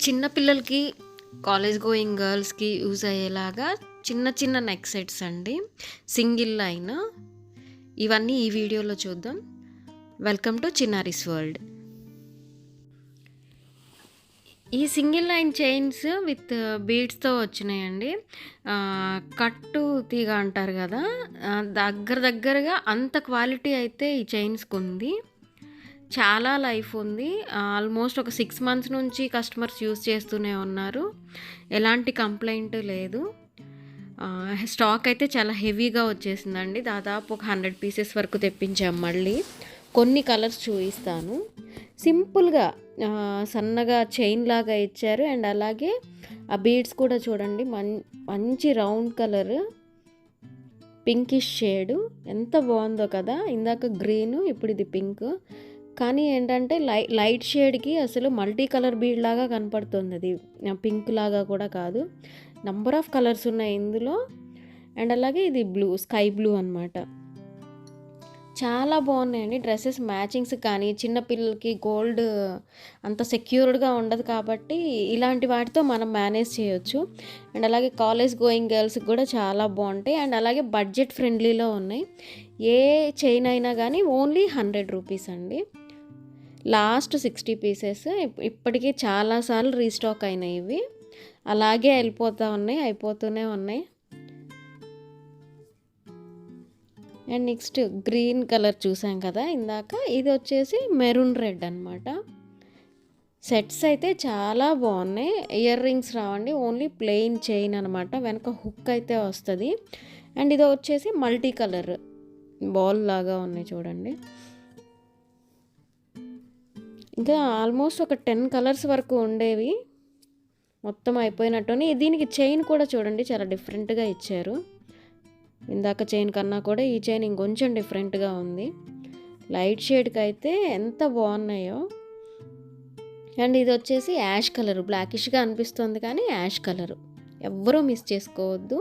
చిన్న పిల్లలకి, college going గర్ల్స్‌కి యూజ్ అయ్యేలాగా చిన్న చిన్న నెక్ సెట్స్ అండి. Single line. ఇవన్నీ ఈ వీడియోలో చూద్దాం. Welcome to Chinnari's world. ఈ సింగిల్ లైన్ చైన్స్ విత్ బీడ్స్‌తో వచ్చినాయండి. కట్టు తీగ అంటారు కదా! దగ్గరగా అంత క్వాలిటీ అయితే ఈ చైన్స్‌కుంది. చాలా లైఫ్ ఉంది. ఆల్మోస్ట్ ఒక 6 మంత్స్ నుంచి కస్టమర్స్ యూజ్ చేస్తూనే ఉన్నారు. ఎలాంటి కంప్లెయింట్ లేదు. స్టాక్ అయితే చాలా హెవీగా వచ్చేసిందండి. దాదాపు ఒక 100 పీసెస్ వరకు తెప్పించాం మళ్ళీ. కొన్ని కలర్స్ చూపిస్తాను. సింపుల్‌గా సన్నగా చైన్ లాగా ఇచ్చారు. అండ్ అలాగే ఆ బీడ్స్ కూడా చూడండి మంచి రౌండ్ కలర్, పింకిష్ షేడు. ఎంత బాగుందో కదా! ఇందాక గ్రీను, ఇప్పుడు ఇది పింక్. కానీ ఏంటంటే లైట్ షేడ్కి అసలు మల్టీ కలర్ బీడ్ లాగా కనపడుతుంది. అది పింక్ లాగా కూడా కాదు. నంబర్ ఆఫ్ కలర్స్ ఉన్నాయి ఇందులో. అండ్ అలాగే ఇది బ్లూ, స్కై బ్లూ అనమాట. చాలా బాగున్నాయండి డ్రెస్సెస్. మ్యాచింగ్స్ కానీ చిన్నపిల్లలకి గోల్డ్ అంత సెక్యూర్డ్గా ఉండదు కాబట్టి ఇలాంటి వాటితో మనం మేనేజ్ చేయొచ్చు. అండ్ అలాగే కాలేజ్ గోయింగ్ గర్ల్స్కి కూడా చాలా బాగుంటాయి. అండ్ అలాగే బడ్జెట్ ఫ్రెండ్లీలో ఉన్నాయి. ఏ చైన్ అయినా కానీ ఓన్లీ 100 రూపీస్ అండి. Last 60 pieces. ఇప్పటికీ చాలాసార్లు రీస్టాక్ అయినాయి ఇవి. అలాగే అయిపోతూనే ఉన్నాయి. అండ్ నెక్స్ట్ గ్రీన్ కలర్ చూసాం కదా ఇందాక. ఇది వచ్చేసి మెరూన్ రెడ్ అనమాట. సెట్స్ అయితే చాలా బాగున్నాయి. ఇయర్ రింగ్స్ రావండి, ఓన్లీ ప్లెయిన్ చైన్ అనమాట. వెనక హుక్ అయితే వస్తుంది. అండ్ ఇది వచ్చేసి మల్టీ కలర్ బాల్ లాగా ఉన్నాయి చూడండి. ఇంకా ఆల్మోస్ట్ ఒక 10 కలర్స్ వరకు ఉండేవి, మొత్తం అయిపోయినట్టుని. దీనికి చైన్ కూడా చూడండి చాలా డిఫరెంట్గా ఇచ్చారు. ఇందాక చైన్ కన్నా కూడా ఈ చైన్ ఇంకొంచెం డిఫరెంట్గా ఉంది. లైట్ షేడ్కి అయితే ఎంత బాగున్నాయో. అండ్ ఇది వచ్చేసి యాష్ కలర్, బ్లాకిష్గా అనిపిస్తుంది కానీ యాష్ కలరు. ఎవ్వరూ మిస్ చేసుకోవద్దు.